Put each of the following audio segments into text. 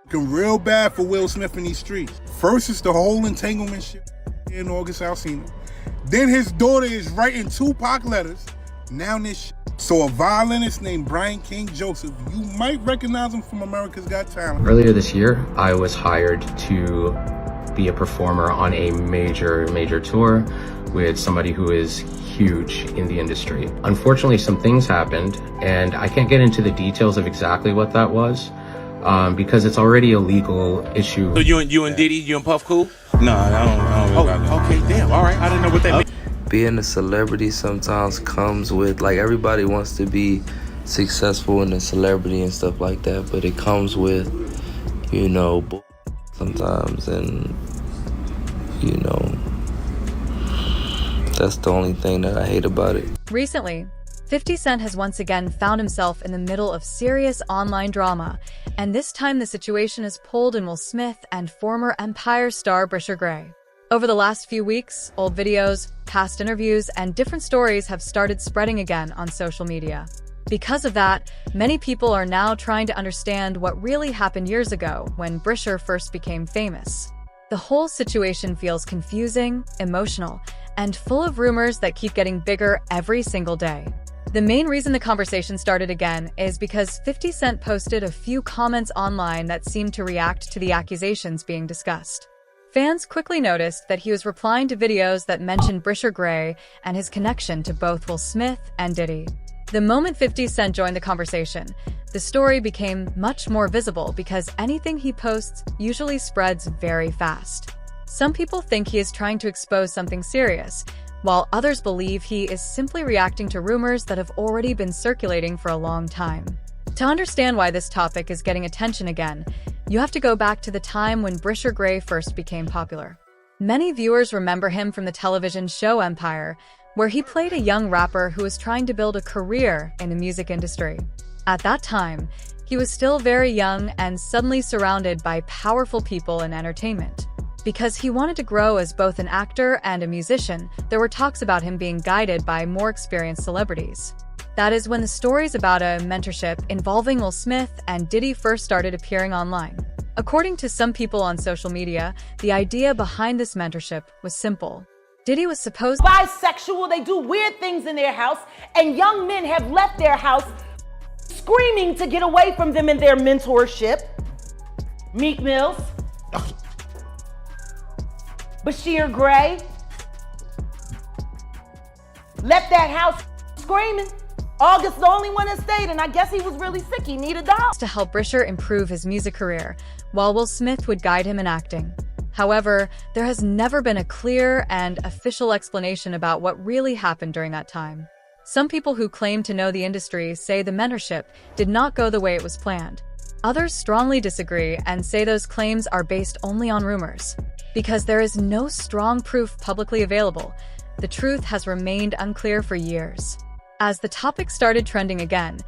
looking real bad for Will Smith in these streets. First, it's the whole entanglement shit in August Alsina. Then his daughter is writing Tupac letters. Now this shit. So a violinist named Brian King Joseph, you might recognize him from America's Got Talent. Earlier this year, I was hired to be a performer on a major tour with somebody who is huge in the industry. Unfortunately, some things happened, and I can't get into the details of exactly what that was, because it's already a legal issue. So you and Diddy, you and Puff cool? No, I don't really Oh, okay, damn, all right, I didn't know what that meant. Being a celebrity sometimes comes with, like, everybody wants to be successful in a celebrity and stuff like that, but it comes with, you know, sometimes, and, you know, that's the only thing that I hate about it. Recently, 50 Cent has once again found himself in the middle of serious online drama, and this time the situation has pulled in Will Smith and former Empire star Bryshere Gray. Over the last few weeks, old videos, past interviews, and different stories have started spreading again on social media. Because of that, many people are now trying to understand what really happened years ago when Bryshere first became famous. The whole situation feels confusing, emotional, and full of rumors that keep getting bigger every single day. The main reason the conversation started again is because 50 Cent posted a few comments online that seemed to react to the accusations being discussed. Fans quickly noticed that he was replying to videos that mentioned Bryshere Gray and his connection to both Will Smith and Diddy. The moment 50 Cent joined the conversation, the story became much more visible because anything he posts usually spreads very fast. Some people think he is trying to expose something serious, while others believe he is simply reacting to rumors that have already been circulating for a long time. To understand why this topic is getting attention again, you have to go back to the time when Bryshere Gray first became popular. Many viewers remember him from the television show Empire, where he played a young rapper who was trying to build a career in the music industry. At that time, he was still very young and suddenly surrounded by powerful people in entertainment. Because he wanted to grow as both an actor and a musician, there were talks about him being guided by more experienced celebrities. That is when the stories about a mentorship involving Will Smith and Diddy first started appearing online. According to some people on social media, the idea behind this mentorship was simple. Diddy was supposed bisexual, they do weird things in their house, and young men have left their house screaming to get away from them in their mentorship. Meek Mills, Bryshere Gray left that house screaming. August the only one that stayed, and I guess he was really sick. He needed a dog. To help Bryshere improve his music career, while Will Smith would guide him in acting. However, there has never been a clear and official explanation about what really happened during that time. Some people who claim to know the industry say the mentorship did not go the way it was planned. Others strongly disagree and say those claims are based only on rumors. Because there is no strong proof publicly available, the truth has remained unclear for years. As the topic started trending again,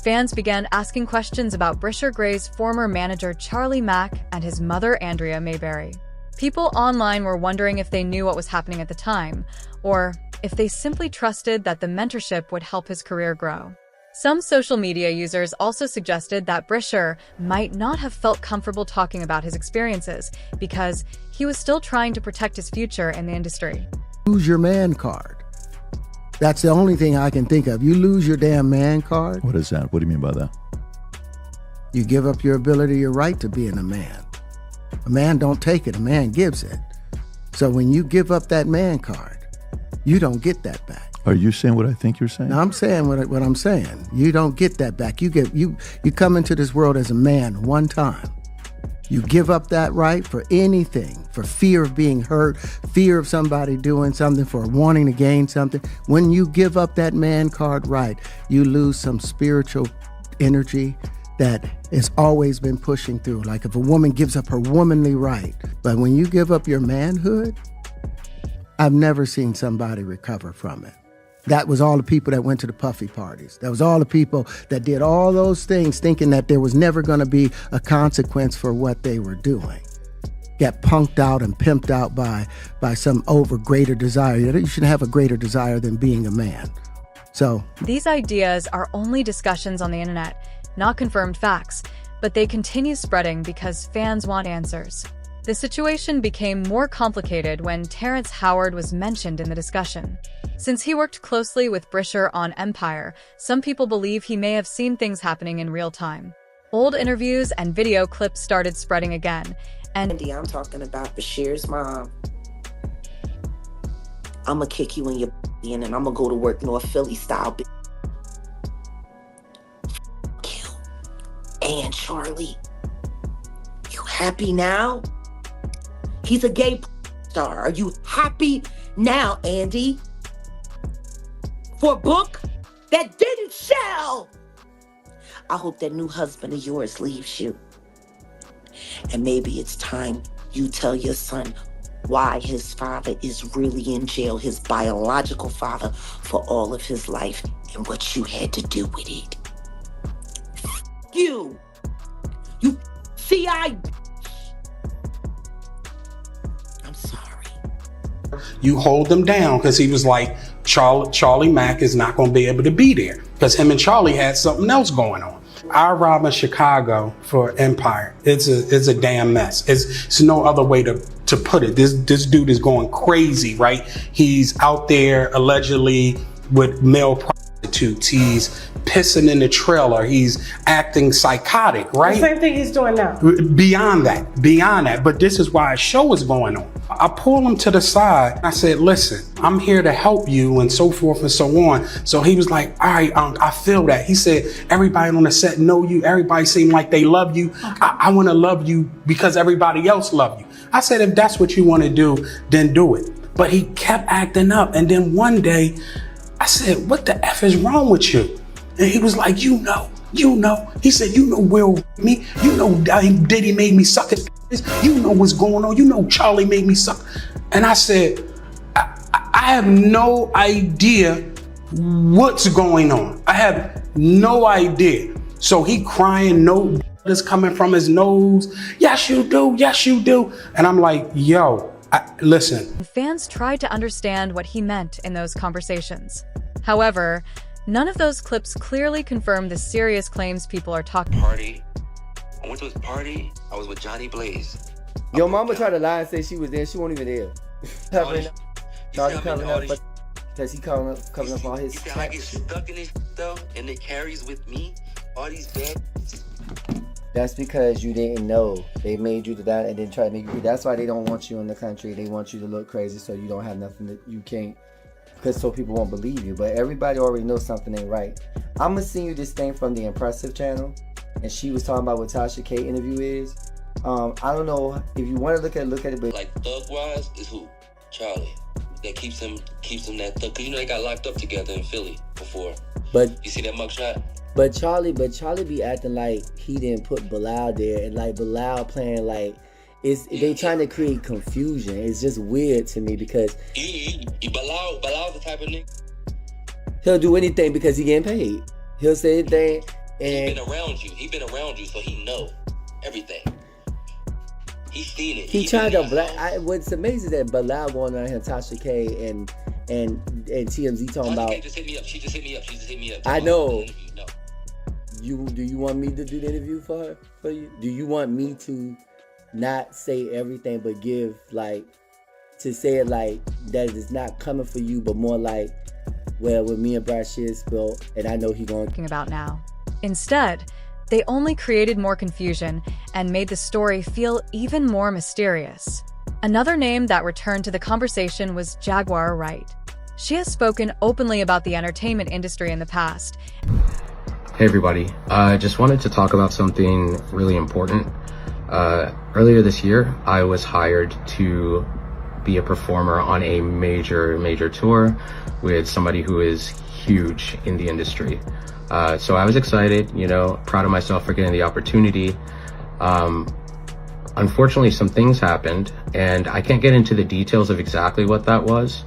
fans began asking questions about Bryshere Gray's former manager Charlie Mack and his mother Andrea Mayberry. People online were wondering if they knew what was happening at the time, or if they simply trusted that the mentorship would help his career grow. Some social media users also suggested that Bryshere might not have felt comfortable talking about his experiences because he was still trying to protect his future in the industry. Lose your man card. That's the only thing I can think of. You lose your damn man card. What is that? What do you mean by that? You give up your ability, your right to being a man. A man don't take it, a man gives it. So when you give up that man card, you don't get that back. Are you saying what I think you're saying? No, I'm saying what I'm saying. You don't get that back. You come into this world as a man one time. You give up that right for anything, for fear of being hurt, fear of somebody doing something, for wanting to gain something. When you give up that man card right, you lose some spiritual energy that has always been pushing through. Like if a woman gives up her womanly right, but when you give up your manhood, I've never seen somebody recover from it. That was all the people that went to the puffy parties. That was all the people that did all those things thinking that there was never going to be a consequence for what they were doing. Got punked out and pimped out by some greater desire. You shouldn't have a greater desire than being a man. So these ideas are only discussions on the internet, not confirmed facts. but they continue spreading because fans want answers. The situation became more complicated when Terrence Howard was mentioned in the discussion. Since he worked closely with Bryshere on Empire, some people believe he may have seen things happening in real time. Old interviews and video clips started spreading again, and I'm talking about Bryshere's mom. I'ma kick you in your and then I'ma go to work North Philly style. F*** you. And Charlie, you happy now? He's a gay star. Are you happy now, Andy? For a book that didn't sell. I hope that new husband of yours leaves you. And maybe it's time you tell your son why his father is really in jail, his biological father, for all of his life and what you had to do with it. You CI. I'm sorry. You hold him down because he was like, Charlie Mack is not going to be able to be there because him and Charlie had something else going on. I rob in Chicago for Empire. It's a damn mess. It's no other way to put it. This dude is going crazy, right? He's out there allegedly with male prostitutes. He's pissing in the trailer. He's acting psychotic, right? The same thing he's doing now. Beyond that. But this is why a show is going on. I pulled him to the side. I said, listen, I'm here to help you and so forth and so on. So he was like, all right, I feel that. He said, everybody on the set know you. Everybody seem like they love you. Okay. I want to love you because everybody else love you. I said, if that's what you want to do, then do it. But he kept acting up. And then one day I said, what the F is wrong with you? And he was like, you know. He said, you know Will me. You know Diddy made me suck his. You know what's going on. You know Charlie made me suck. And I said, I have no idea what's going on. I have no idea. So he crying, no blood is coming from his nose. Yes, you do. Yes, you do. And I'm like, yo, listen. Fans tried to understand what he meant in those conversations. However, none of those clips clearly confirm the serious claims people are talking about. I went to his party. I was with Johnny Blaze. Your mama tried to lie and say she was there. She wasn't even there. Charlie coming up, but because he coming up all his. I get stuck in this though, and it carries with me all these bad. That's because you didn't know. They made you do that and then try to make you. That's why they don't want you in the country. They want you to look crazy so you don't have nothing that you can't. Because so people won't believe you. But everybody already knows something ain't right. I'm gonna send you this thing from the Impressive channel, and she was talking about what Tasha K interview is. I don't know if you want to look at it, but like thug wise is who? Charlie. That keeps him that thug. Cause you know they got locked up together in Philly before. But you see that mugshot? But Charlie be acting like he didn't put Bilal there, and like Bilal playing like they trying to create confusion. It's just weird to me because Bilal's the type of nigga. He'll do anything because he getting paid. He'll say anything. And he been around you, so he know everything. He's seen it. He tried to what's amazing is that Bilal going around here, Tasha K and TMZ talking about. Just hit me up. She just hit me up. I know. Do you want me to do the interview for you? Do you want me to not say everything but give like to say it like that it's not coming for you, but more like, well, with me and Bryshere spilled, and I know he going about now. Instead, they only created more confusion and made the story feel even more mysterious. Another name that returned to the conversation was Jaguar Wright. She has spoken openly about the entertainment industry in the past. Hey everybody, I just wanted to talk about something really important. Earlier this year, I was hired to be a performer on a major tour with somebody who is huge in the industry. So I was excited, proud of myself for getting the opportunity. Unfortunately, some things happened, and I can't get into the details of exactly what that was,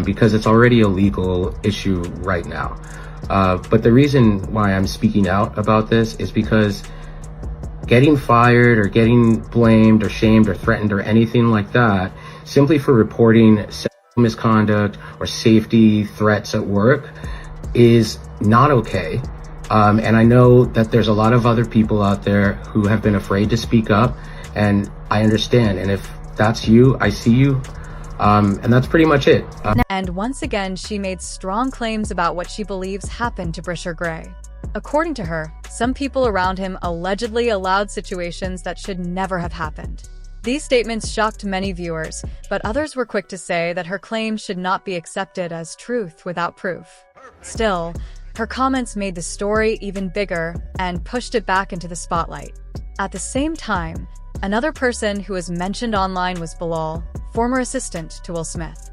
because it's already a legal issue right now. But the reason why I'm speaking out about this is because getting fired or getting blamed or shamed or threatened or anything like that, simply for reporting sexual misconduct or safety threats at work, is not okay. And I know that there's a lot of other people out there who have been afraid to speak up, and I understand. And if that's you, I see you. And that's pretty much it. And once again, she made strong claims about what she believes happened to Bryshere Gray. According to her, some people around him allegedly allowed situations that should never have happened. These statements shocked many viewers, but others were quick to say that her claims should not be accepted as truth without proof. Still, her comments made the story even bigger and pushed it back into the spotlight. At the same time, another person who was mentioned online was Bilal, former assistant to Will Smith.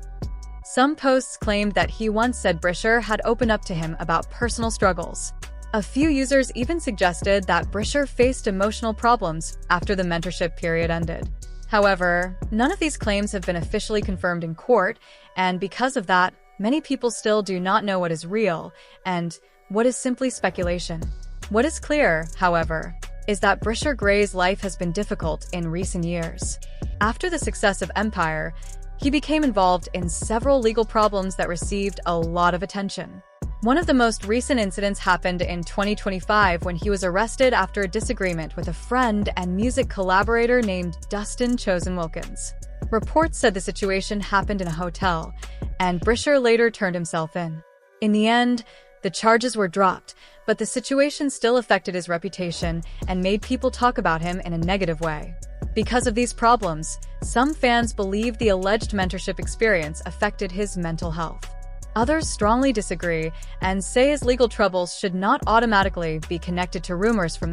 Some posts claimed that he once said Bryshere had opened up to him about personal struggles. A few users even suggested that Bryshere faced emotional problems after the mentorship period ended. However, none of these claims have been officially confirmed in court, and because of that, many people still do not know what is real and what is simply speculation. What is clear, however, is that Bryshere Gray's life has been difficult in recent years. After the success of Empire, he became involved in several legal problems that received a lot of attention. One of the most recent incidents happened in 2025 when he was arrested after a disagreement with a friend and music collaborator named Dustin Chosen Wilkins. Reports said the situation happened in a hotel, and Bryshere later turned himself in. In the end, the charges were dropped, but the situation still affected his reputation and made people talk about him in a negative way. Because of these problems, some fans believe the alleged mentorship experience affected his mental health. Others strongly disagree and say his legal troubles should not automatically be connected to rumors from the